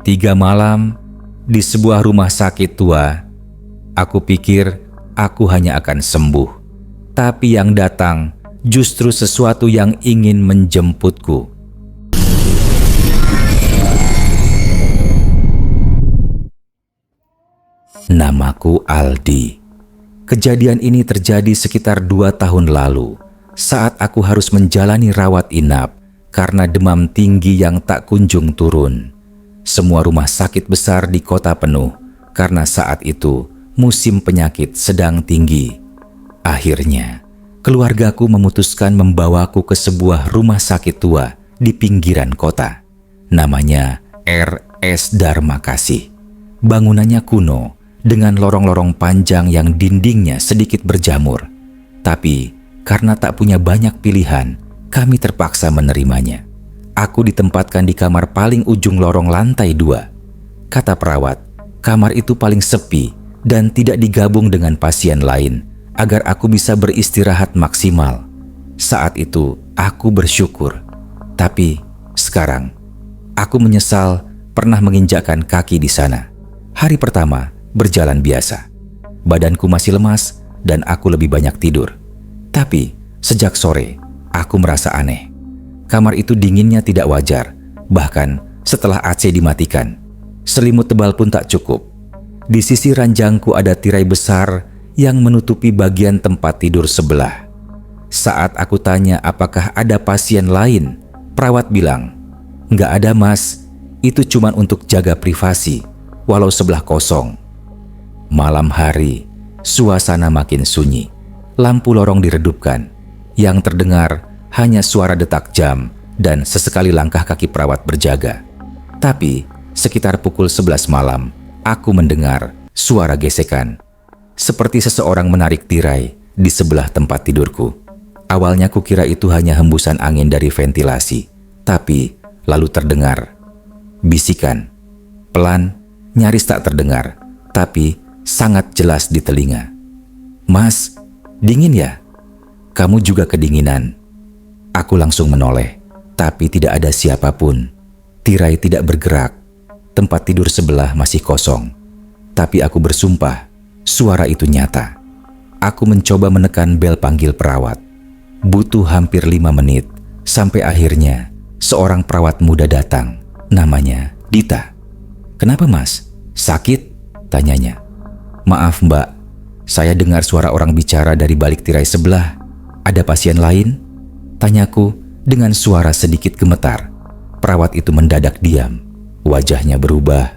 3 malam di sebuah rumah sakit tua. Aku pikir aku hanya akan sembuh, tapi yang datang justru sesuatu yang ingin menjemputku. Namaku Aldi. Kejadian ini terjadi sekitar 2 tahun lalu saat aku harus menjalani rawat inap karena demam tinggi yang tak kunjung turun. Semua rumah sakit besar di kota penuh karena saat itu musim penyakit sedang tinggi. Akhirnya, keluargaku memutuskan membawaku ke sebuah rumah sakit tua di pinggiran kota. Namanya RS Dharma Kasih. Bangunannya kuno dengan lorong-lorong panjang yang dindingnya sedikit berjamur. Tapi karena tak punya banyak pilihan, kami terpaksa menerimanya. Aku ditempatkan di kamar paling ujung lorong lantai 2. Kata perawat, kamar itu paling sepi dan tidak digabung dengan pasien lain agar aku bisa beristirahat maksimal. Saat itu aku bersyukur. Tapi sekarang aku menyesal pernah menginjakkan kaki di sana. Hari pertama berjalan biasa. Badanku masih lemas dan aku lebih banyak tidur. Tapi sejak sore, aku merasa aneh. Kamar itu dinginnya tidak wajar, bahkan setelah AC dimatikan. Selimut tebal pun tak cukup. Di sisi ranjangku ada tirai besar yang menutupi bagian tempat tidur sebelah. Saat aku tanya apakah ada pasien lain, perawat bilang, "Nggak ada mas, itu cuma untuk jaga privasi, walau sebelah kosong." Malam hari, suasana makin sunyi. Lampu lorong diredupkan. Yang terdengar hanya suara detak jam dan sesekali langkah kaki perawat berjaga. Tapi sekitar pukul 11 malam, aku mendengar suara gesekan. Seperti seseorang menarik tirai di sebelah tempat tidurku. Awalnya kukira itu hanya hembusan angin dari ventilasi. Tapi lalu terdengar bisikan. Pelan, nyaris tak terdengar. Tapi sangat jelas di telinga. "Mas, dingin ya? Kamu juga kedinginan?" Aku langsung menoleh, tapi tidak ada siapapun. Tirai tidak bergerak. Tempat tidur sebelah masih kosong. Tapi aku bersumpah, suara itu nyata. Aku mencoba menekan bel panggil perawat. Butuh hampir 5 menit, sampai akhirnya seorang perawat muda datang. Namanya Dita. "Kenapa mas? Sakit?" tanyanya. "Maaf mbak, saya dengar suara orang bicara dari balik tirai sebelah. Ada pasien lain?" tanyaku dengan suara sedikit gemetar. Perawat itu mendadak diam. Wajahnya berubah.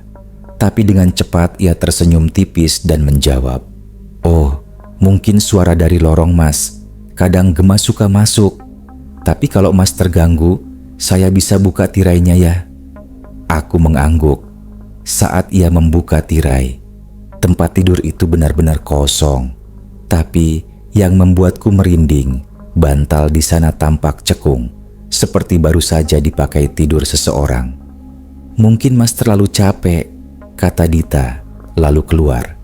Tapi dengan cepat ia tersenyum tipis dan menjawab, "Oh, mungkin suara dari lorong mas. Kadang gemas suka masuk. Tapi kalau mas terganggu, saya bisa buka tirainya ya." Aku mengangguk. Saat ia membuka tirai, tempat tidur itu benar-benar kosong. Tapi yang membuatku merinding, bantal di sana tampak cekung, seperti baru saja dipakai tidur seseorang. "Mungkin mas terlalu capek," kata Dita, lalu keluar.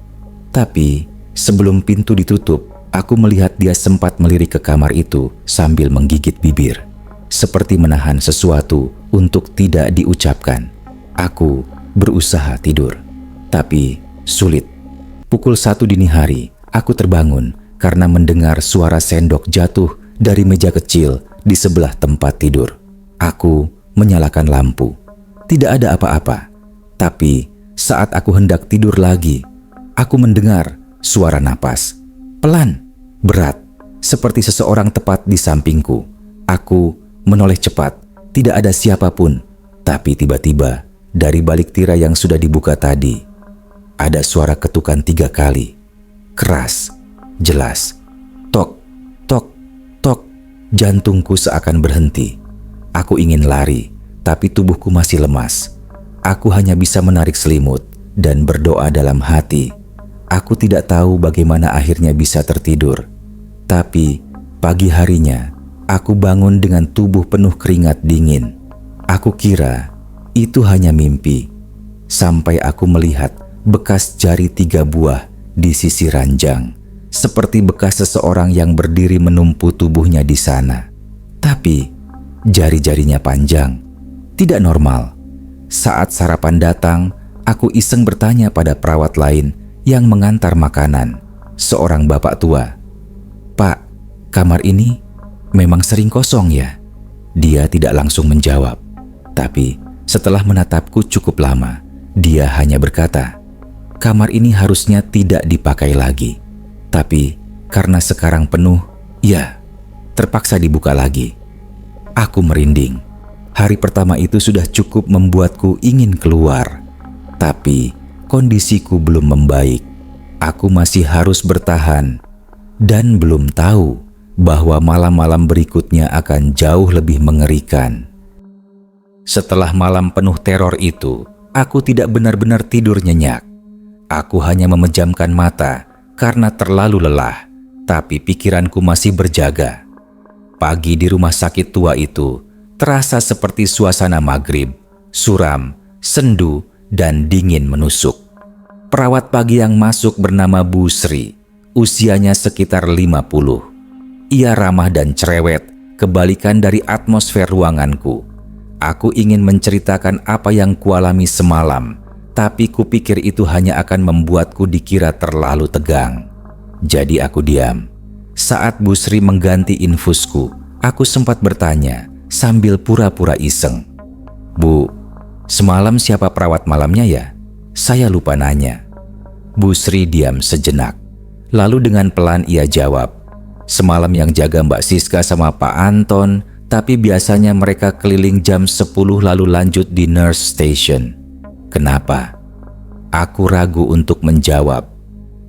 Tapi sebelum pintu ditutup, aku melihat dia sempat melirik ke kamar itu sambil menggigit bibir, seperti menahan sesuatu untuk tidak diucapkan. Aku berusaha tidur, tapi sulit. Pukul 1 dini hari, aku terbangun karena mendengar suara sendok jatuh dari meja kecil di sebelah tempat tidur. Aku menyalakan lampu. Tidak ada apa-apa. Tapi saat aku hendak tidur lagi, aku mendengar suara napas. Pelan, berat, seperti seseorang tepat di sampingku. Aku menoleh cepat, tidak ada siapapun. Tapi tiba-tiba, dari balik tirai yang sudah dibuka tadi, ada suara ketukan 3 kali. Keras, jelas. Tok, tok, tok. Jantungku seakan berhenti. Aku ingin lari, tapi tubuhku masih lemas. Aku hanya bisa menarik selimut dan berdoa dalam hati. Aku tidak tahu bagaimana akhirnya bisa tertidur. Tapi pagi harinya, aku bangun dengan tubuh penuh keringat dingin. Aku kira itu hanya mimpi, sampai aku melihat bekas jari 3 buah di sisi ranjang, seperti bekas seseorang yang berdiri menumpu tubuhnya di sana. Tapi jari-jarinya panjang, tidak normal. Saat sarapan datang, aku iseng bertanya pada perawat lain yang mengantar makanan, seorang bapak tua. "Pak, kamar ini memang sering kosong ya?" Dia tidak langsung menjawab, tapi setelah menatapku cukup lama, dia hanya berkata, "Kamar ini harusnya tidak dipakai lagi. Tapi karena sekarang penuh, ya, terpaksa dibuka lagi." Aku merinding. Hari pertama itu sudah cukup membuatku ingin keluar. Tapi kondisiku belum membaik. Aku masih harus bertahan. Dan belum tahu bahwa malam-malam berikutnya akan jauh lebih mengerikan. Setelah malam penuh teror itu, aku tidak benar-benar tidur nyenyak. Aku hanya memejamkan mata karena terlalu lelah, tapi pikiranku masih berjaga. Pagi di rumah sakit tua itu terasa seperti suasana maghrib, suram, sendu, dan dingin menusuk. Perawat pagi yang masuk bernama Bu Sri, usianya sekitar 50. Ia ramah dan cerewet, kebalikan dari atmosfer ruanganku. Aku ingin menceritakan apa yang kualami semalam, tapi kupikir itu hanya akan membuatku dikira terlalu tegang. Jadi aku diam. Saat Bu Sri mengganti infusku, aku sempat bertanya sambil pura-pura iseng. "Bu, semalam siapa perawat malamnya ya? Saya lupa nanya." Bu Sri diam sejenak. Lalu dengan pelan ia jawab, "Semalam yang jaga Mbak Siska sama Pak Anton, tapi biasanya mereka keliling jam 10 lalu lanjut di nurse station." "Kenapa?" Aku ragu untuk menjawab,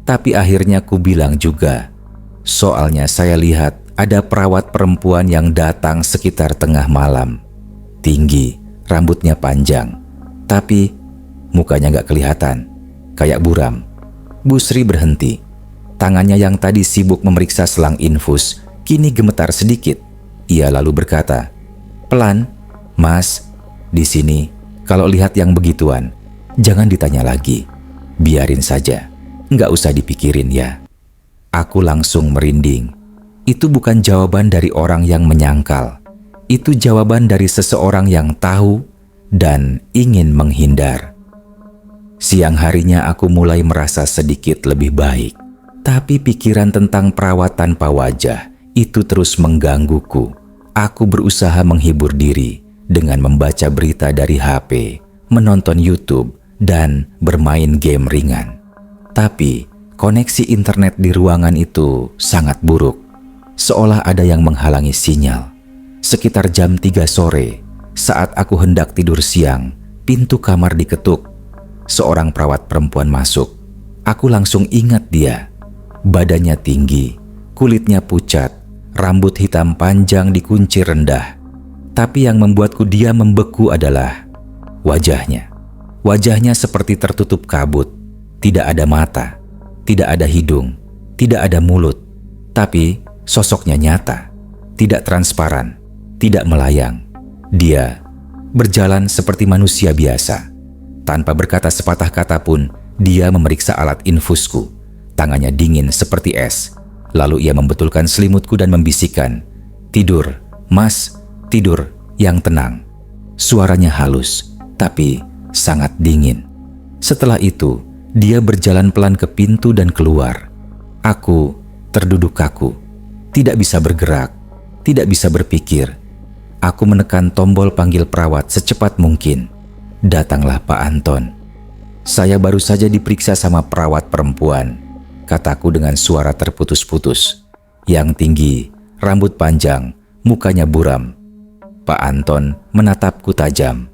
tapi akhirnya ku bilang juga, "Soalnya saya lihat ada perawat perempuan yang datang sekitar tengah malam. Tinggi, rambutnya panjang, tapi mukanya gak kelihatan, kayak buram." Bu Sri berhenti. Tangannya yang tadi sibuk memeriksa selang infus, kini gemetar sedikit. Ia lalu berkata, "Pelan, Mas, di sini kalau lihat yang begituan, jangan ditanya lagi. Biarin saja, nggak usah dipikirin ya." Aku langsung merinding. Itu bukan jawaban dari orang yang menyangkal. Itu jawaban dari seseorang yang tahu dan ingin menghindar. Siang harinya aku mulai merasa sedikit lebih baik. Tapi pikiran tentang perawat tanpa wajah itu terus menggangguku. Aku berusaha menghibur diri dengan membaca berita dari HP, menonton YouTube, dan bermain game ringan. Tapi koneksi internet di ruangan itu sangat buruk. Seolah ada yang menghalangi sinyal. Sekitar jam 3 sore, saat aku hendak tidur siang, pintu kamar diketuk. Seorang perawat perempuan masuk. Aku langsung ingat dia. Badannya tinggi, kulitnya pucat, rambut hitam panjang dikunci rendah. Tapi yang membuatku dia membeku adalah wajahnya. Wajahnya seperti tertutup kabut. Tidak ada mata, tidak ada hidung, tidak ada mulut. Tapi sosoknya nyata, tidak transparan, tidak melayang. Dia berjalan seperti manusia biasa. Tanpa berkata sepatah kata pun, dia memeriksa alat infusku. Tangannya dingin seperti es. Lalu ia membetulkan selimutku dan membisikkan, "Tidur, Mas, tidur yang tenang." Suaranya halus, tapi sangat dingin. Setelah itu, dia berjalan pelan ke pintu dan keluar. Aku terduduk kaku. Tidak bisa bergerak, tidak bisa berpikir. Aku menekan tombol panggil perawat secepat mungkin. Datanglah Pak Anton. "Saya baru saja diperiksa sama perawat perempuan," kataku dengan suara terputus-putus. Yang tinggi, rambut panjang, mukanya buram. Pak Anton menatapku tajam.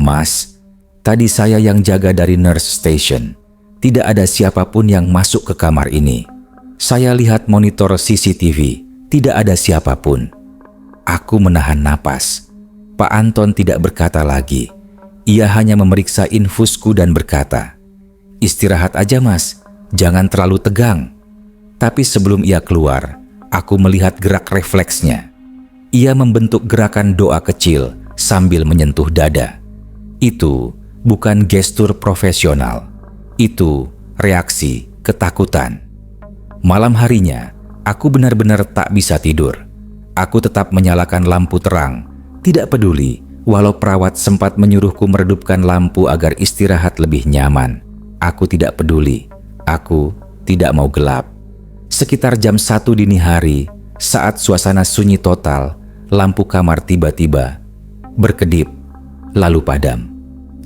"Mas, tadi saya yang jaga dari nurse station. Tidak ada siapapun yang masuk ke kamar ini. Saya lihat monitor CCTV, tidak ada siapapun." Aku menahan napas. Pak Anton tidak berkata lagi. Ia hanya memeriksa infusku dan berkata, "Istirahat aja Mas, jangan terlalu tegang." Tapi sebelum ia keluar, aku melihat gerak refleksnya. Ia membentuk gerakan doa kecil sambil menyentuh dada. Itu bukan gestur profesional. Itu reaksi ketakutan. Malam harinya, aku benar-benar tak bisa tidur. Aku tetap menyalakan lampu terang, tidak peduli Walau perawat sempat menyuruhku meredupkan lampu agar istirahat lebih nyaman, aku tidak peduli. Aku tidak mau gelap. Sekitar jam 1 dini hari, saat suasana sunyi total, lampu kamar tiba-tiba berkedip, lalu padam,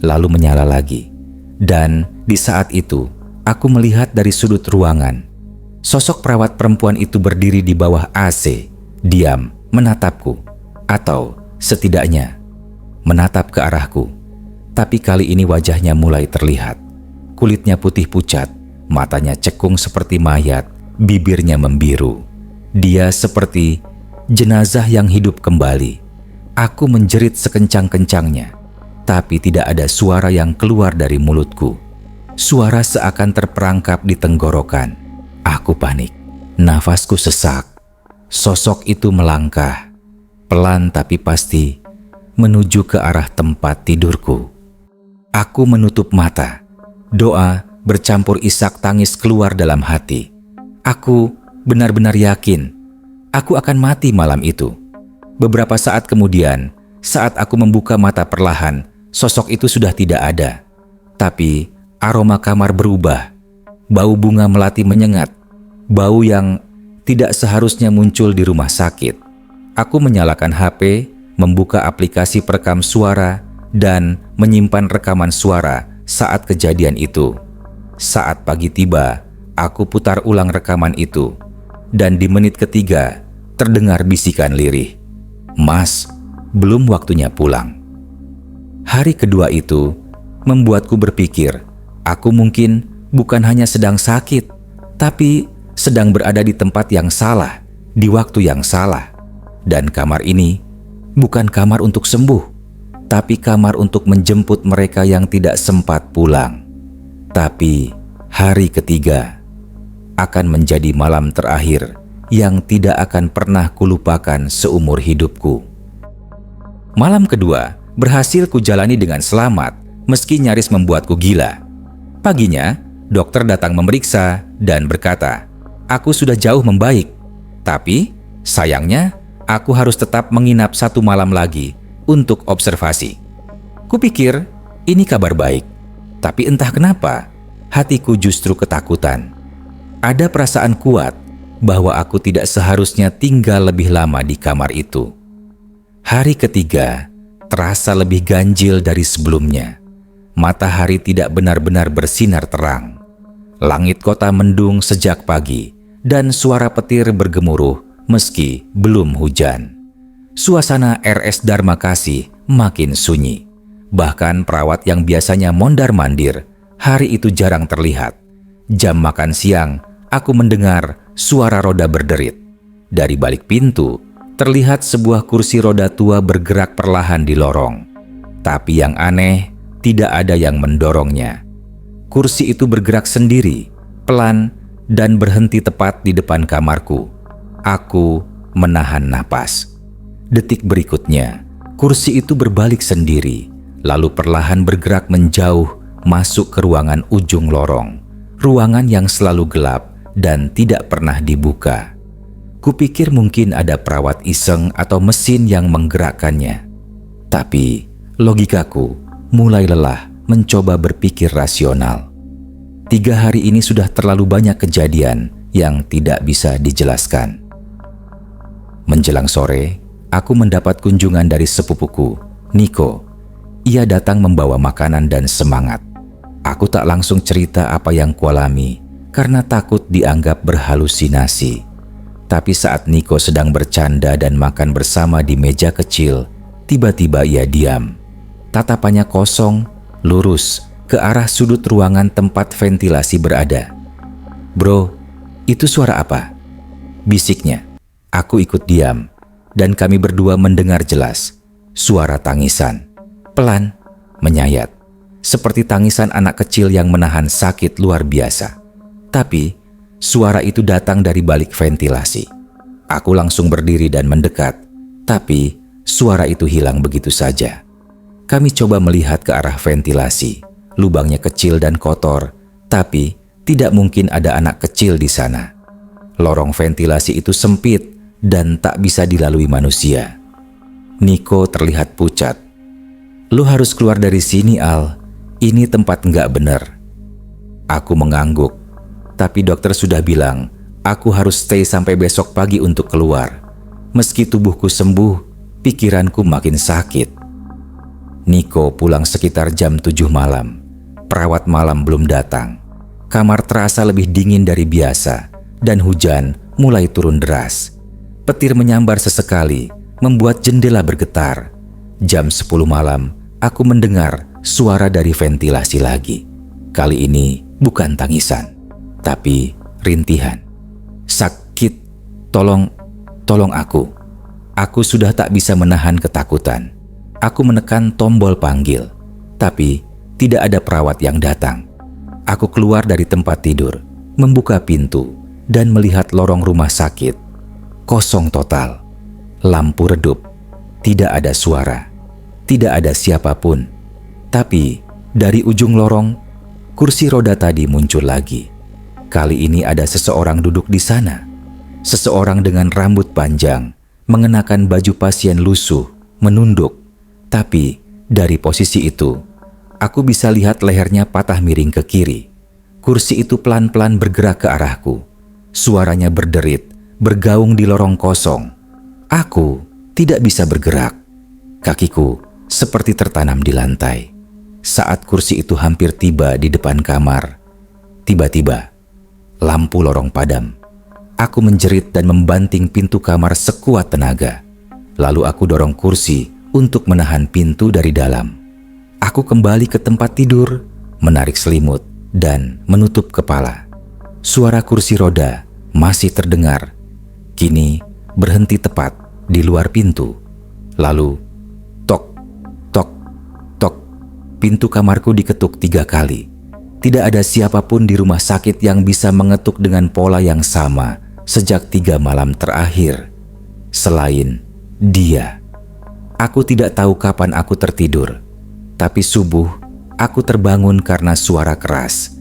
lalu menyala lagi. Dan di saat itu, aku melihat dari sudut ruangan. Sosok perawat perempuan itu berdiri di bawah AC, diam, menatapku. Atau setidaknya menatap ke arahku. Tapi kali ini wajahnya mulai terlihat. Kulitnya putih pucat, matanya cekung seperti mayat, bibirnya membiru. Dia seperti jenazah yang hidup kembali. Aku menjerit sekencang-kencangnya, tapi tidak ada suara yang keluar dari mulutku. Suara seakan terperangkap di tenggorokan. Aku panik, nafasku sesak. Sosok itu melangkah, pelan tapi pasti, menuju ke arah tempat tidurku. Aku menutup mata. Doa bercampur isak tangis keluar dalam hati. Aku benar-benar yakin aku akan mati malam itu. Beberapa saat kemudian, saat aku membuka mata perlahan, sosok itu sudah tidak ada. Tapi aroma kamar berubah. Bau bunga melati menyengat. Bau yang tidak seharusnya muncul di rumah sakit. Aku menyalakan HP, membuka aplikasi perekam suara, dan menyimpan rekaman suara saat kejadian itu. Saat pagi tiba, aku putar ulang rekaman itu, dan di menit ketiga terdengar bisikan lirih, "Mas, belum waktunya pulang." Hari kedua itu membuatku berpikir, aku mungkin bukan hanya sedang sakit, tapi sedang berada di tempat yang salah, di waktu yang salah. Dan kamar ini bukan kamar untuk sembuh, tapi kamar untuk menjemput mereka yang tidak sempat pulang. Tapi hari ketiga akan menjadi malam terakhir yang tidak akan pernah kulupakan seumur hidupku. Malam kedua berhasil kujalani dengan selamat, meski nyaris membuatku gila. Paginya, dokter datang memeriksa dan berkata, aku sudah jauh membaik. Tapi sayangnya, aku harus tetap menginap 1 malam lagi untuk observasi. Kupikir ini kabar baik, tapi entah kenapa hatiku justru ketakutan. Ada perasaan kuat bahwa aku tidak seharusnya tinggal lebih lama di kamar itu. Hari ketiga terasa lebih ganjil dari sebelumnya. Matahari tidak benar-benar bersinar terang. Langit kota mendung sejak pagi dan suara petir bergemuruh meski belum hujan. Suasana RS Dharma Kasih makin sunyi. Bahkan perawat yang biasanya mondar-mandir, hari itu jarang terlihat. Jam makan siang, aku mendengar suara roda berderit. Dari balik pintu, terlihat sebuah kursi roda tua bergerak perlahan di lorong. Tapi yang aneh, tidak ada yang mendorongnya. Kursi itu bergerak sendiri, pelan, dan berhenti tepat di depan kamarku. Aku menahan napas. Detik berikutnya, kursi itu berbalik sendiri, lalu perlahan bergerak menjauh masuk ke ruangan ujung lorong. Ruangan yang selalu gelap dan tidak pernah dibuka. Kupikir mungkin ada perawat iseng atau mesin yang menggerakkannya. Tapi logikaku mulai lelah mencoba berpikir rasional. 3 hari ini sudah terlalu banyak kejadian yang tidak bisa dijelaskan. Menjelang sore, aku mendapat kunjungan dari sepupuku, Niko. Ia datang membawa makanan dan semangat. Aku tak langsung cerita apa yang kualami karena takut dianggap berhalusinasi. Tapi saat Niko sedang bercanda dan makan bersama di meja kecil, tiba-tiba ia diam. Tatapannya kosong, lurus ke arah sudut ruangan tempat ventilasi berada. "Bro, itu suara apa?" bisiknya. Aku ikut diam, dan kami berdua mendengar jelas suara tangisan. Pelan, menyayat, seperti tangisan anak kecil yang menahan sakit luar biasa. Tapi, suara itu datang dari balik ventilasi. Aku langsung berdiri dan mendekat, tapi suara itu hilang begitu saja. Kami coba melihat ke arah ventilasi. Lubangnya kecil dan kotor, tapi tidak mungkin ada anak kecil di sana. Lorong ventilasi itu sempit dan tak bisa dilalui manusia. Niko terlihat pucat, "Lu harus keluar dari sini, Al. Ini tempat nggak bener." Aku mengangguk, tapi dokter sudah bilang aku harus stay sampai besok pagi untuk keluar. Meski tubuhku sembuh, pikiranku makin sakit. Niko pulang sekitar jam 7 malam. Perawat malam belum datang. Kamar terasa lebih dingin dari biasa dan hujan mulai turun deras. Petir menyambar sesekali, membuat jendela bergetar. Jam 10 malam, aku mendengar suara dari ventilasi lagi. Kali ini bukan tangisan, tapi rintihan. "Sakit, tolong aku." Aku sudah tak bisa menahan ketakutan. Aku menekan tombol panggil, tapi tidak ada perawat yang datang. Aku keluar dari tempat tidur, membuka pintu, dan melihat lorong rumah sakit. Kosong total. Lampu redup. Tidak ada suara. Tidak ada siapapun. Tapi dari ujung lorong, kursi roda tadi muncul lagi. Kali ini ada seseorang duduk di sana. Seseorang dengan rambut panjang, mengenakan baju pasien lusuh, menunduk. Tapi dari posisi itu, aku bisa lihat lehernya patah miring ke kiri. Kursi itu pelan-pelan bergerak ke arahku. Suaranya berderit, bergaung di lorong kosong. Aku tidak bisa bergerak. Kakiku seperti tertanam di lantai. Saat kursi itu hampir tiba di depan kamar, tiba-tiba lampu lorong padam. Aku menjerit dan membanting pintu kamar sekuat tenaga. Lalu aku dorong kursi untuk menahan pintu dari dalam. Aku kembali ke tempat tidur, menarik selimut, dan menutup kepala. Suara kursi roda masih terdengar. Kini berhenti tepat di luar pintu. Lalu, tok, tok, tok. Pintu kamarku diketuk 3 kali. Tidak ada siapapun di rumah sakit yang bisa mengetuk dengan pola yang sama sejak 3 malam terakhir. Selain dia. Aku tidak tahu kapan aku tertidur. Tapi subuh, aku terbangun karena suara keras.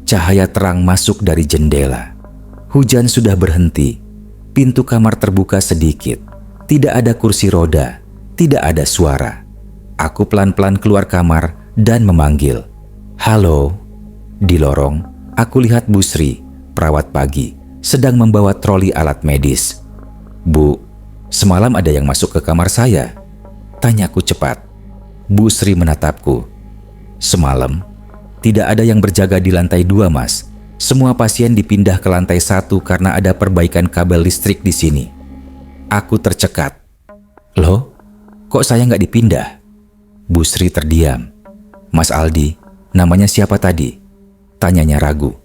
Cahaya terang masuk dari jendela. Hujan sudah berhenti. Pintu kamar terbuka sedikit. Tidak ada kursi roda. Tidak ada suara. Aku pelan-pelan keluar kamar dan memanggil, "Halo." Di lorong, aku lihat Bu Sri, perawat pagi, sedang membawa troli alat medis. "Bu, semalam ada yang masuk ke kamar saya?" Tanyaku cepat. Bu Sri menatapku. "Semalam? Tidak ada yang berjaga di lantai 2, Mas. Semua pasien dipindah ke lantai 1 karena ada perbaikan kabel listrik di sini." Aku tercekat. "Loh, kok saya nggak dipindah?" Bu Sri terdiam. "Mas Aldi, namanya siapa tadi?" Tanyanya ragu.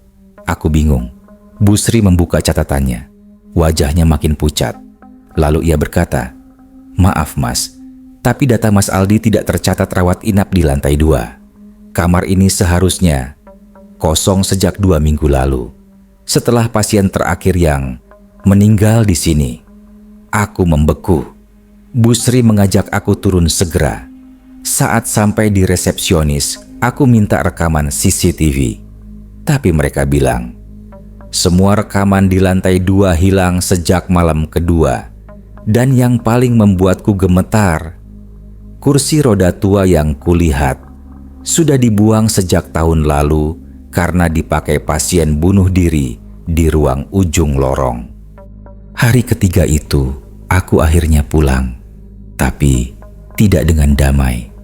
Aku bingung. Bu Sri membuka catatannya. Wajahnya makin pucat. Lalu ia berkata, "Maaf Mas, tapi data Mas Aldi tidak tercatat rawat inap di lantai 2. Kamar ini seharusnya kosong sejak 2 minggu lalu. Setelah pasien terakhir yang meninggal di sini." Aku membeku. Bu Sri mengajak aku turun segera. Saat sampai di resepsionis, aku minta rekaman CCTV. Tapi mereka bilang, semua rekaman di lantai 2 hilang sejak malam kedua. Dan yang paling membuatku gemetar, kursi roda tua yang kulihat sudah dibuang sejak tahun lalu karena dipakai pasien bunuh diri di ruang ujung lorong. Hari ketiga itu, aku akhirnya pulang. Tapi tidak dengan damai.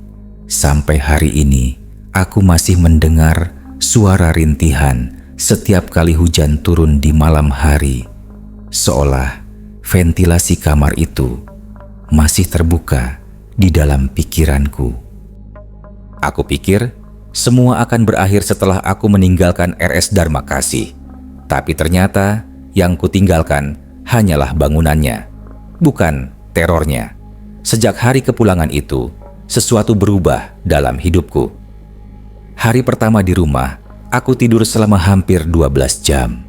Sampai hari ini, aku masih mendengar suara rintihan setiap kali hujan turun di malam hari. Seolah ventilasi kamar itu masih terbuka di dalam pikiranku. Aku pikir semua akan berakhir setelah aku meninggalkan RS Dharma Kasih. Tapi ternyata yang kutinggalkan hanyalah bangunannya, bukan terornya. Sejak hari kepulangan itu, sesuatu berubah dalam hidupku. Hari pertama di rumah, aku tidur selama hampir 12 jam.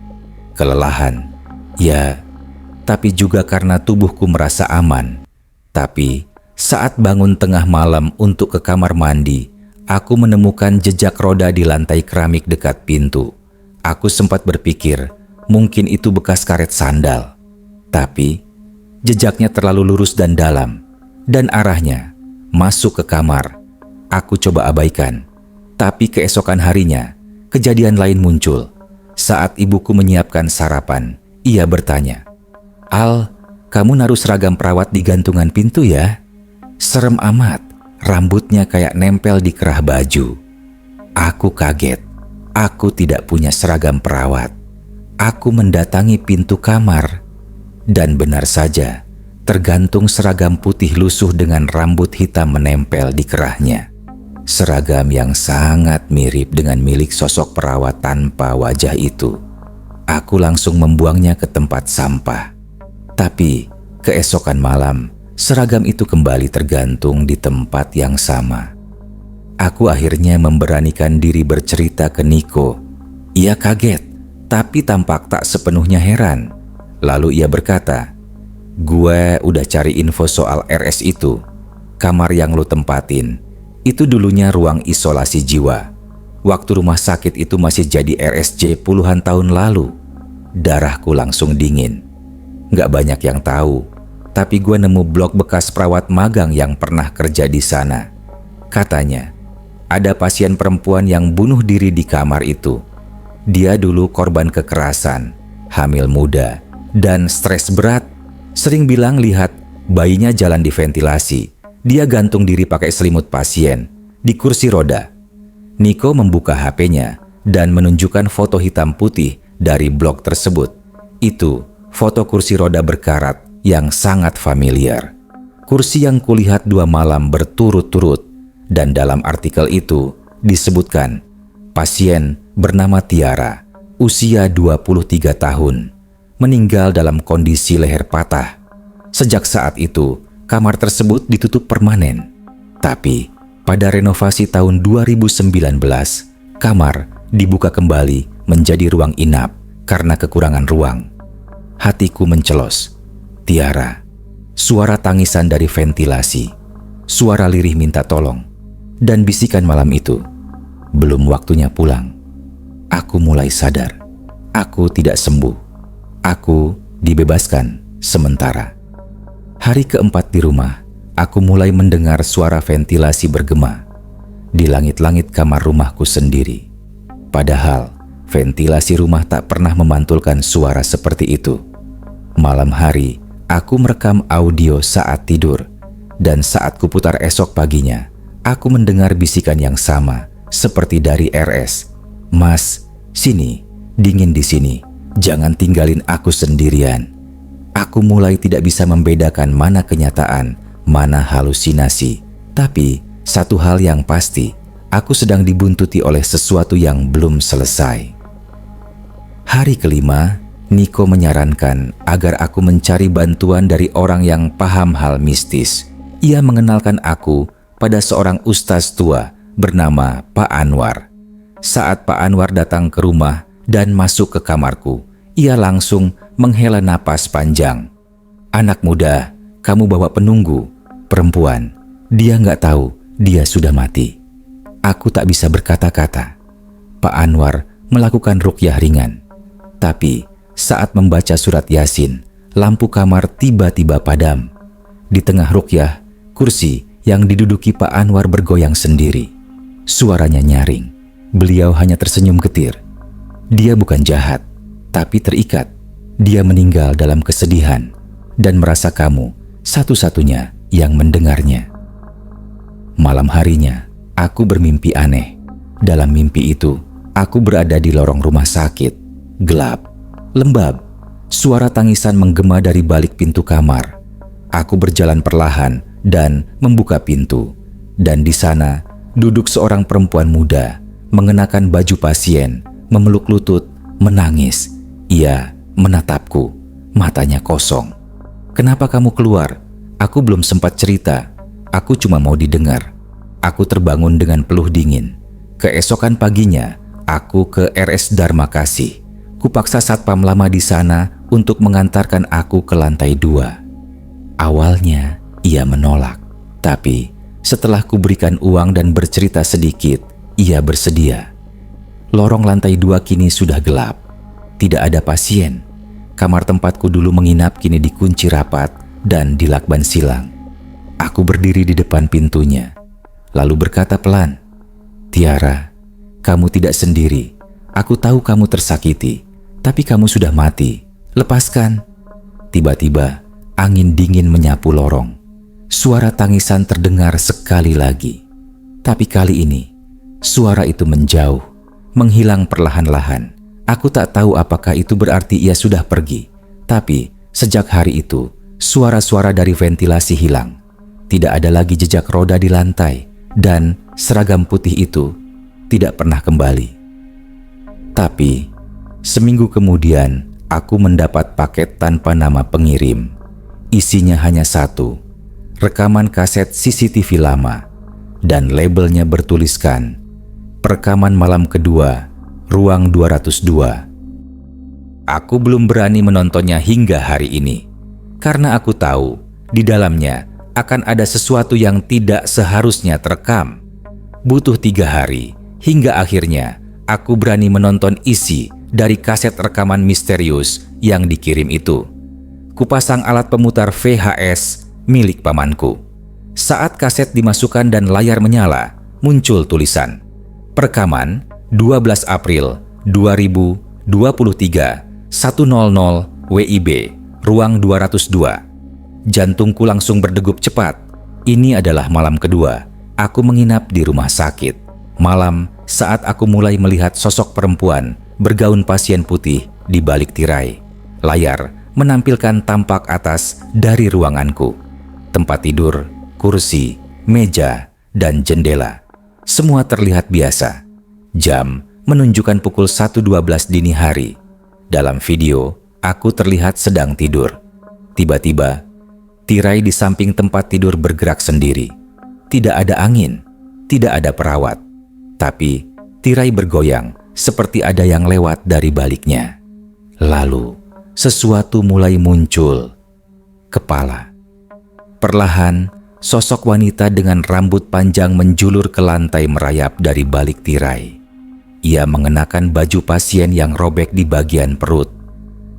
Kelelahan, ya, tapi juga karena tubuhku merasa aman. Tapi saat bangun tengah malam untuk ke kamar mandi, aku menemukan jejak roda di lantai keramik dekat pintu. Aku sempat berpikir, mungkin itu bekas karet sandal. Tapi jejaknya terlalu lurus dan dalam, dan arahnya masuk ke kamar. Aku coba abaikan. Tapi keesokan harinya, kejadian lain muncul. Saat ibuku menyiapkan sarapan, ia bertanya, "Al, kamu naruh seragam perawat di gantungan pintu ya? Serem amat, rambutnya kayak nempel di kerah baju." Aku kaget. Aku tidak punya seragam perawat. Aku mendatangi pintu kamar. Dan benar saja, tergantung seragam putih lusuh dengan rambut hitam menempel di kerahnya. Seragam yang sangat mirip dengan milik sosok perawat tanpa wajah itu. Aku langsung membuangnya ke tempat sampah. Tapi keesokan malam, seragam itu kembali tergantung di tempat yang sama. Aku akhirnya memberanikan diri bercerita ke Niko. Ia kaget, tapi tampak tak sepenuhnya heran. Lalu ia berkata, "Gue udah cari info soal RS itu. Kamar yang lo tempatin, itu dulunya ruang isolasi jiwa. Waktu rumah sakit itu masih jadi RSJ puluhan tahun lalu." Darahku langsung dingin. Gak banyak yang tahu, tapi gue nemu blog bekas perawat magang yang pernah kerja di sana. Katanya, ada pasien perempuan yang bunuh diri di kamar itu. Dia dulu korban kekerasan, hamil muda, dan stres berat. Sering bilang lihat bayinya jalan di ventilasi. Dia gantung diri pakai selimut pasien di kursi roda. Niko membuka HP-nya dan menunjukkan foto hitam putih dari blog tersebut. Itu foto kursi roda berkarat yang sangat familiar. Kursi yang kulihat 2 malam berturut-turut. Dan dalam artikel itu disebutkan pasien bernama Tiara, usia 23 tahun, meninggal dalam kondisi leher patah. Sejak saat itu, kamar tersebut ditutup permanen. Tapi pada renovasi tahun 2019, kamar dibuka kembali menjadi ruang inap karena kekurangan ruang. Hatiku mencelos. Tiara, suara tangisan dari ventilasi, suara lirih minta tolong, dan bisikan malam itu, belum waktunya pulang. Aku mulai sadar, aku tidak sembuh. Aku dibebaskan sementara. Hari keempat di rumah, aku mulai mendengar suara ventilasi bergema di langit-langit kamar rumahku sendiri. Padahal, ventilasi rumah tak pernah memantulkan suara seperti itu. Malam hari, aku merekam audio saat tidur, dan saat kuputar esok paginya, aku mendengar bisikan yang sama seperti dari RS. "Mas, sini, dingin di sini. Jangan tinggalin aku sendirian." Aku mulai tidak bisa membedakan mana kenyataan, mana halusinasi. Tapi satu hal yang pasti, aku sedang dibuntuti oleh sesuatu yang belum selesai. Hari kelima, Niko menyarankan agar aku mencari bantuan dari orang yang paham hal mistis. Ia mengenalkan aku pada seorang ustaz tua bernama Pak Anwar. Saat Pak Anwar datang ke rumah dan masuk ke kamarku, ia langsung menghela napas panjang. "Anak muda, kamu bawa penunggu, perempuan. Dia nggak tahu dia sudah mati." Aku tak bisa berkata-kata. Pak Anwar melakukan ruqyah ringan. Tapi saat membaca surat Yasin, lampu kamar tiba-tiba padam. Di tengah ruqyah, kursi yang diduduki Pak Anwar bergoyang sendiri. Suaranya nyaring. Beliau hanya tersenyum getir. Dia bukan jahat, tapi terikat. Dia meninggal dalam kesedihan dan merasa kamu satu-satunya yang mendengarnya. Malam harinya, aku bermimpi aneh. Dalam mimpi itu, aku berada di lorong rumah sakit. Gelap, lembab. Suara tangisan menggema dari balik pintu kamar. Aku berjalan perlahan dan membuka pintu, dan di sana duduk seorang perempuan muda mengenakan baju pasien, memeluk lutut, menangis. Ia menatapku, matanya kosong. "Kenapa kamu keluar?" Aku belum sempat cerita. Aku cuma mau didengar. Aku terbangun dengan peluh dingin. Keesokan paginya, aku ke RS Dharma Kasih. Kupaksa satpam lama di sana untuk mengantarkan aku ke lantai 2. Awalnya, ia menolak. Tapi setelah kuberikan uang dan bercerita sedikit, ia bersedia. Lorong lantai 2 kini sudah gelap. Tidak ada pasien. Kamar tempatku dulu menginap kini dikunci rapat dan dilakban silang. Aku berdiri di depan pintunya. lalu berkata pelan, "Tiara, kamu tidak sendiri. Aku tahu kamu tersakiti, tapi kamu sudah mati. Lepaskan." Tiba-tiba, angin dingin menyapu lorong. Suara tangisan terdengar sekali lagi. Tapi kali ini, suara itu menjauh, menghilang perlahan-lahan. Aku tak tahu apakah itu berarti ia sudah pergi. Tapi, sejak hari itu, suara-suara dari ventilasi hilang. Tidak ada lagi jejak roda di lantai, dan seragam putih itu tidak pernah kembali. Tapi, seminggu kemudian, aku mendapat paket tanpa nama pengirim. Isinya hanya satu, rekaman kaset CCTV lama, dan labelnya bertuliskan, "Perekaman malam kedua, ruang 202. Aku belum berani menontonnya hingga hari ini, karena aku tahu di dalamnya akan ada sesuatu yang tidak seharusnya terekam. Butuh 3 hari, hingga akhirnya aku berani menonton isi dari kaset rekaman misterius yang dikirim itu. Kupasang alat pemutar VHS milik pamanku. Saat kaset dimasukkan dan layar menyala, muncul tulisan, "Perekaman 12 April 2023, 1:00 WIB, ruang 202. Jantungku langsung berdegup cepat. Ini adalah malam kedua aku menginap di rumah sakit. Malam saat aku mulai melihat sosok perempuan bergaun pasien putih di balik tirai. Layar menampilkan tampak atas dari ruanganku. Tempat tidur, kursi, meja, dan jendela. Semua terlihat biasa. Jam menunjukkan pukul 1:12 dini hari. Dalam video, aku terlihat sedang tidur. Tiba-tiba, tirai di samping tempat tidur bergerak sendiri. Tidak ada angin, tidak ada perawat. Tapi, tirai bergoyang seperti ada yang lewat dari baliknya. Lalu, sesuatu mulai muncul. Kepala. Perlahan, sosok wanita dengan rambut panjang menjulur ke lantai merayap dari balik tirai. Ia mengenakan baju pasien yang robek di bagian perut.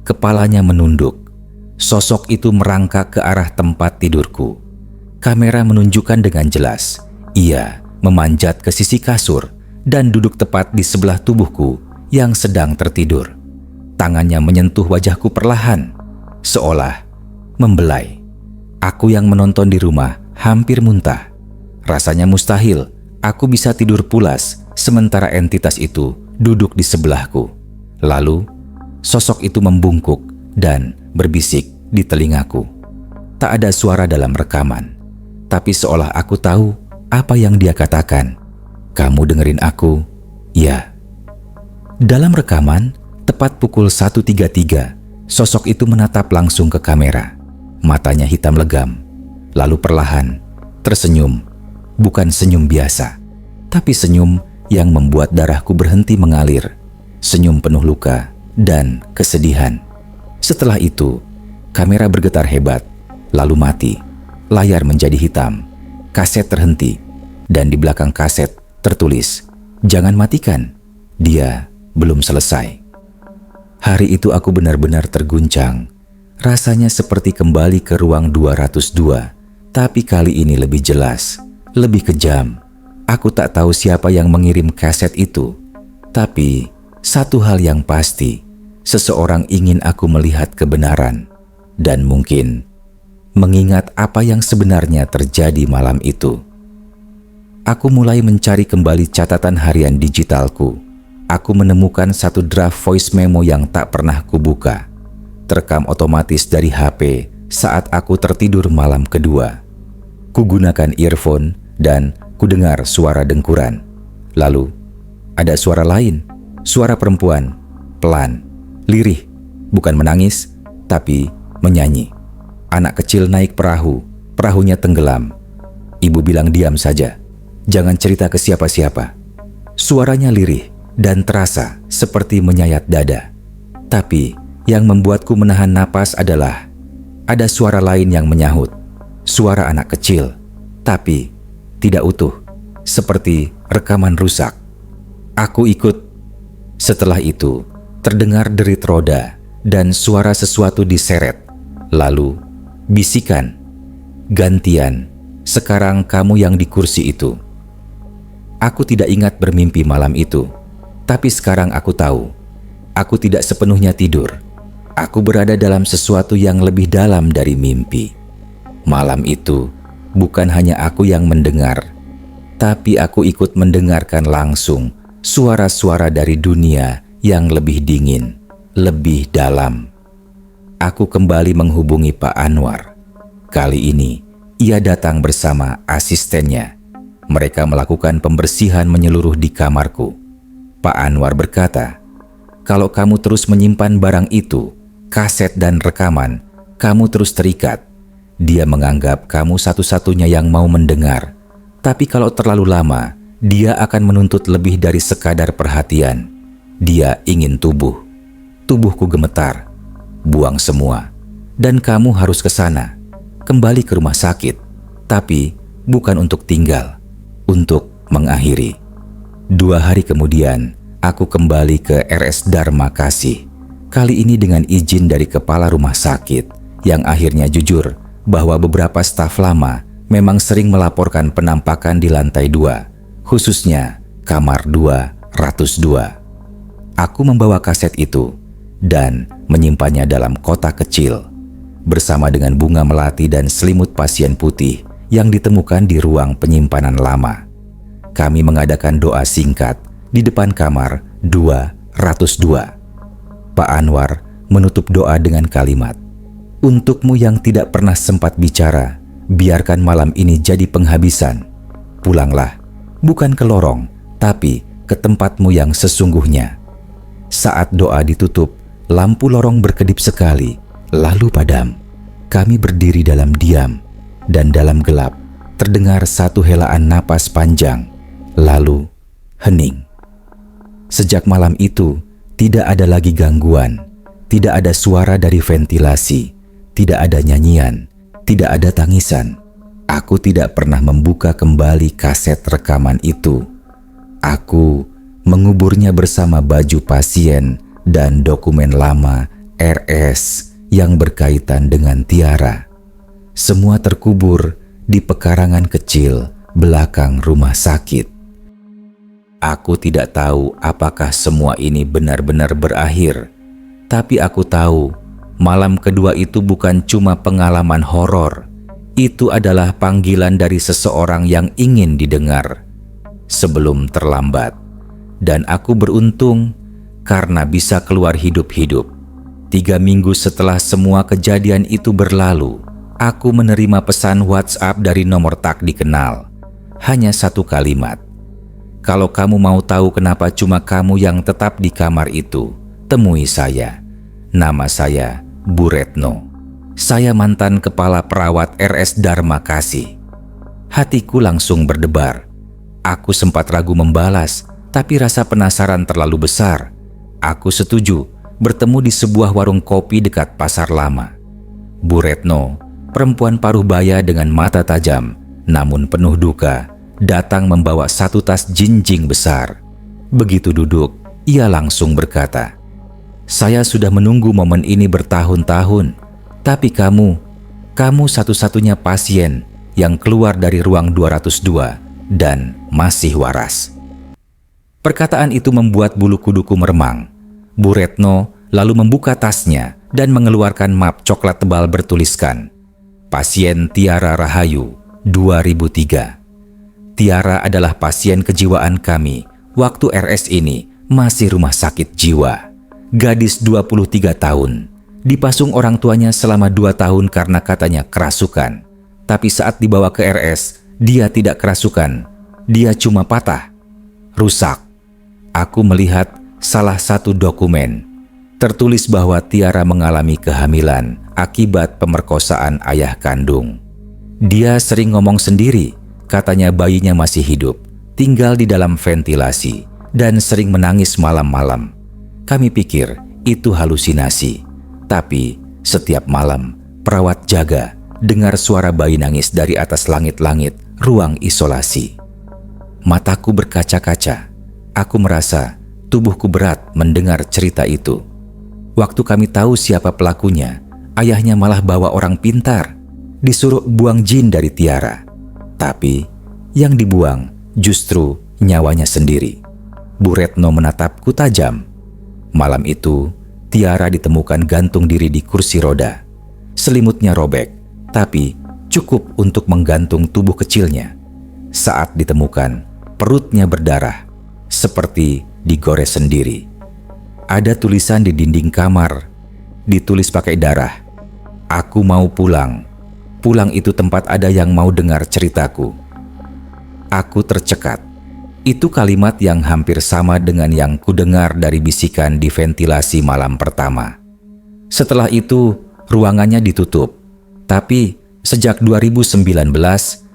Kepalanya menunduk. Sosok itu merangkak ke arah tempat tidurku. Kamera menunjukkan dengan jelas. Ia memanjat ke sisi kasur dan duduk tepat di sebelah tubuhku yang sedang tertidur. Tangannya menyentuh wajahku perlahan, seolah membelai. Aku yang menonton di rumah hampir muntah. Rasanya mustahil aku bisa tidur pulas sementara entitas itu duduk di sebelahku. Lalu, sosok itu membungkuk dan berbisik di telingaku. Tak ada suara dalam rekaman, tapi seolah aku tahu apa yang dia katakan. "Kamu dengerin aku?" "Ya." Dalam rekaman, tepat pukul 1:33, sosok itu menatap langsung ke kamera. Matanya hitam legam, lalu perlahan tersenyum. Bukan senyum biasa, tapi senyum yang membuat darahku berhenti mengalir. Senyum penuh luka dan kesedihan. Setelah itu, kamera bergetar hebat, lalu mati. Layar menjadi hitam, kaset terhenti, dan di belakang kaset tertulis, "Jangan matikan, dia belum selesai." Hari itu aku benar-benar terguncang. Rasanya seperti kembali ke ruang 202, tapi kali ini lebih jelas, lebih kejam. Aku tak tahu siapa yang mengirim kaset itu, tapi satu hal yang pasti, seseorang ingin aku melihat kebenaran dan mungkin mengingat apa yang sebenarnya terjadi malam itu. Aku mulai mencari kembali catatan harian digitalku. Aku menemukan satu draft voice memo yang tak pernah kubuka. Terekam otomatis dari HP saat aku tertidur malam kedua. Kugunakan earphone dan kudengar suara dengkuran. Lalu, ada suara lain, suara perempuan, pelan, lirih, bukan menangis, tapi menyanyi. Anak kecil naik perahu, perahunya tenggelam. Ibu bilang diam saja, jangan cerita ke siapa-siapa. Suaranya lirih dan terasa seperti menyayat dada. Tapi yang membuatku menahan napas adalah ada suara lain yang menyahut. Suara anak kecil, tapi tidak utuh, seperti rekaman rusak. Aku ikut. Setelah itu, terdengar derit roda dan suara sesuatu diseret. Lalu, bisikan, "Gantian, sekarang kamu yang di kursi itu." Aku tidak ingat bermimpi malam itu. Tapi sekarang aku tahu, aku tidak sepenuhnya tidur. Aku berada dalam sesuatu yang lebih dalam dari mimpi. Malam itu, bukan hanya aku yang mendengar, tapi aku ikut mendengarkan langsung suara-suara dari dunia yang lebih dingin, lebih dalam. Aku kembali menghubungi Pak Anwar. Kali ini, ia datang bersama asistennya. Mereka melakukan pembersihan menyeluruh di kamarku. Pak Anwar berkata, "Kalau kamu terus menyimpan barang itu, kaset dan rekaman, kamu terus terikat. Dia menganggap kamu satu-satunya yang mau mendengar. Tapi kalau terlalu lama, dia akan menuntut lebih dari sekadar perhatian. Dia ingin tubuh." Tubuhku gemetar. "Buang semua. Dan kamu harus ke sana. Kembali ke rumah sakit. Tapi bukan untuk tinggal, untuk mengakhiri." 2 hari kemudian, aku kembali ke RS Dharma Kasih. Kali ini dengan izin dari kepala rumah sakit, yang akhirnya jujur bahwa beberapa staf lama memang sering melaporkan penampakan di lantai 2, khususnya kamar 202. Aku membawa kaset itu dan menyimpannya dalam kotak kecil, bersama dengan bunga melati dan selimut pasien putih yang ditemukan di ruang penyimpanan lama. Kami mengadakan doa singkat di depan kamar 202. Pak Anwar menutup doa dengan kalimat, "Untukmu yang tidak pernah sempat bicara, biarkan malam ini jadi penghabisan. Pulanglah, bukan ke lorong, tapi ke tempatmu yang sesungguhnya." Saat doa ditutup, lampu lorong berkedip sekali, lalu padam. Kami berdiri dalam diam, dan dalam gelap terdengar satu helaan napas panjang, lalu hening. Sejak malam itu, tidak ada lagi gangguan, tidak ada suara dari ventilasi, tidak ada nyanyian, tidak ada tangisan. Aku tidak pernah membuka kembali kaset rekaman itu. Aku menguburnya bersama baju pasien dan dokumen lama RS yang berkaitan dengan Tiara. Semua terkubur di pekarangan kecil belakang rumah sakit. Aku tidak tahu apakah semua ini benar-benar berakhir, tapi aku tahu malam kedua itu bukan cuma pengalaman horor. Itu adalah panggilan dari seseorang yang ingin didengar sebelum terlambat. Dan aku beruntung karena bisa keluar hidup-hidup. 3 minggu setelah semua kejadian itu berlalu, aku menerima pesan WhatsApp dari nomor tak dikenal. Hanya satu kalimat, "Kalau kamu mau tahu kenapa cuma kamu yang tetap di kamar itu, temui saya. Nama saya Bu Retno. Saya mantan kepala perawat RS Dharma Kasih." Hatiku langsung berdebar. Aku sempat ragu membalas, tapi rasa penasaran terlalu besar. Aku setuju bertemu di sebuah warung kopi dekat pasar lama. Bu Retno, perempuan paruh baya dengan mata tajam, namun penuh duka, datang membawa satu tas jinjing besar. Begitu duduk, ia langsung berkata, "Saya sudah menunggu momen ini bertahun-tahun, tapi kamu satu-satunya pasien yang keluar dari ruang 202 dan masih waras." Perkataan itu membuat bulu kuduku meremang. Bu Retno lalu membuka tasnya dan mengeluarkan map coklat tebal bertuliskan, "Pasien Tiara Rahayu, 2003. Tiara adalah pasien kejiwaan kami waktu RS ini masih rumah sakit jiwa. Gadis 23 tahun. Dipasung orang tuanya selama 2 tahun karena katanya kerasukan. Tapi saat dibawa ke RS, dia tidak kerasukan. Dia cuma patah, rusak." Aku melihat salah satu dokumen. Tertulis bahwa Tiara mengalami kehamilan akibat pemerkosaan ayah kandung. Dia sering ngomong sendiri, katanya bayinya masih hidup, tinggal di dalam ventilasi, dan sering menangis malam-malam. Kami pikir itu halusinasi, tapi setiap malam perawat jaga dengar suara bayi nangis dari atas langit-langit ruang isolasi. Mataku berkaca-kaca. Aku merasa tubuhku berat mendengar cerita itu. Waktu kami tahu siapa pelakunya, ayahnya malah bawa orang pintar, disuruh buang jin dari Tiara. Tapi yang dibuang justru nyawanya sendiri. Bu Retno menatapku tajam. Malam itu, Tiara ditemukan gantung diri di kursi roda. Selimutnya robek, tapi cukup untuk menggantung tubuh kecilnya. Saat ditemukan, perutnya berdarah, seperti digores sendiri. Ada tulisan di dinding kamar, ditulis pakai darah. Aku mau pulang. Pulang itu tempat ada yang mau dengar ceritaku. Aku tercekat. Itu kalimat yang hampir sama dengan yang kudengar dari bisikan di ventilasi malam pertama. Setelah itu, ruangannya ditutup. Tapi sejak 2019,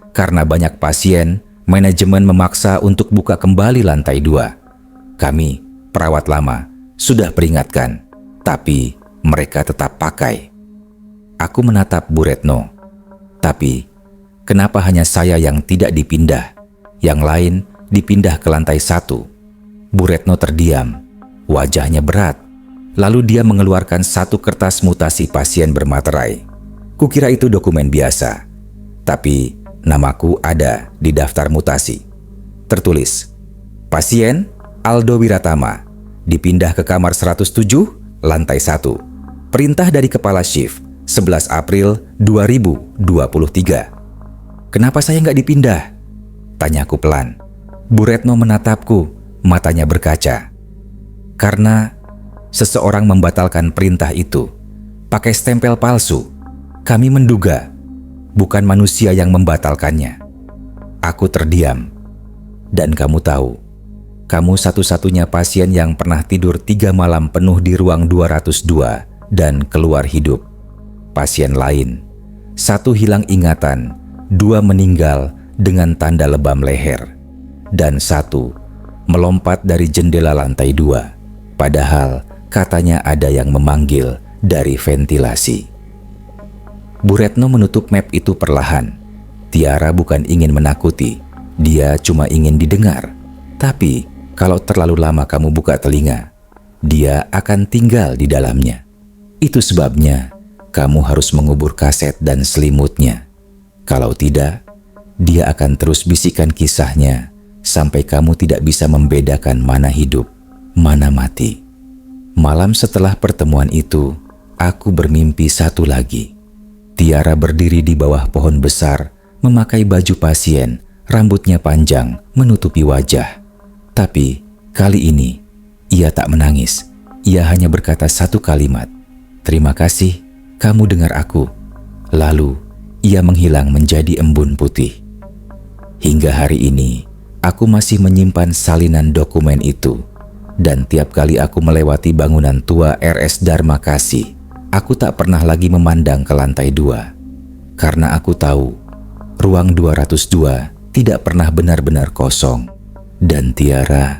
karena banyak pasien, manajemen memaksa untuk buka kembali lantai 2. Kami, perawat lama, sudah peringatkan, tapi mereka tetap pakai. Aku menatap Bu Retno. Tapi, kenapa hanya saya yang tidak dipindah? Yang lain dipindah ke lantai 1. Bu Retno terdiam, wajahnya berat. Lalu dia mengeluarkan satu kertas mutasi pasien bermaterai. Kukira itu dokumen biasa, tapi namaku ada di daftar mutasi. Tertulis, pasien Aldo Wiratama, dipindah ke kamar 107, lantai 1. Perintah dari kepala shift, 11 April 2023. Kenapa saya nggak dipindah? Tanyaku pelan. Bu Retno menatapku, matanya berkaca. Karena seseorang membatalkan perintah itu, pakai stempel palsu. Kami menduga, bukan manusia yang membatalkannya. Aku terdiam. Dan kamu tahu, kamu satu-satunya pasien yang pernah tidur 3 malam penuh di ruang 202 dan keluar hidup. Pasien lain, 1 hilang ingatan, 2 meninggal dengan tanda lebam leher, dan 1 melompat dari jendela lantai 2. Padahal katanya ada yang memanggil dari ventilasi. Bu Retno menutup map itu perlahan. Tiara bukan ingin menakuti, dia cuma ingin didengar. Tapi kalau terlalu lama kamu buka telinga, dia akan tinggal di dalamnya. Itu sebabnya kamu harus mengubur kaset dan selimutnya. Kalau tidak, dia akan terus bisikan kisahnya sampai kamu tidak bisa membedakan mana hidup, mana mati. Malam setelah pertemuan itu, aku bermimpi satu lagi. Tiara berdiri di bawah pohon besar, memakai baju pasien, rambutnya panjang, menutupi wajah. Tapi kali ini, ia tak menangis. Ia hanya berkata satu kalimat, "Terima kasih, kamu dengar aku." Lalu, ia menghilang menjadi embun putih. Hingga hari ini, aku masih menyimpan salinan dokumen itu. Dan tiap kali aku melewati bangunan tua RS Dharma Kasih, aku tak pernah lagi memandang ke lantai 2. Karena aku tahu, ruang 202 tidak pernah benar-benar kosong. Dan Tiara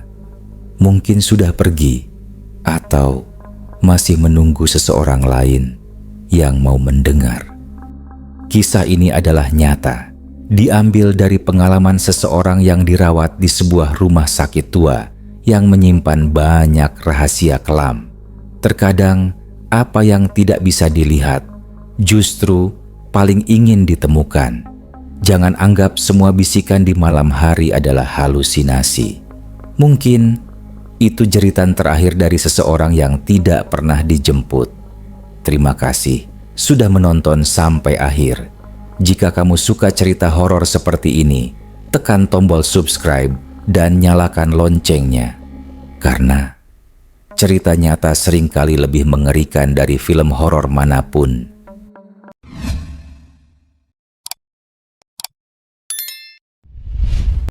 mungkin sudah pergi atau masih menunggu seseorang lain yang mau mendengar. Kisah ini adalah nyata, diambil dari pengalaman seseorang yang dirawat di sebuah rumah sakit tua yang menyimpan banyak rahasia kelam. Terkadang apa yang tidak bisa dilihat justru paling ingin ditemukan. Jangan anggap semua bisikan di malam hari adalah halusinasi. Mungkin itu jeritan terakhir dari seseorang yang tidak pernah dijemput. Terima kasih sudah menonton sampai akhir. Jika kamu suka cerita horor seperti ini, tekan tombol subscribe dan nyalakan loncengnya. Karena cerita nyata seringkali lebih mengerikan dari film horor manapun.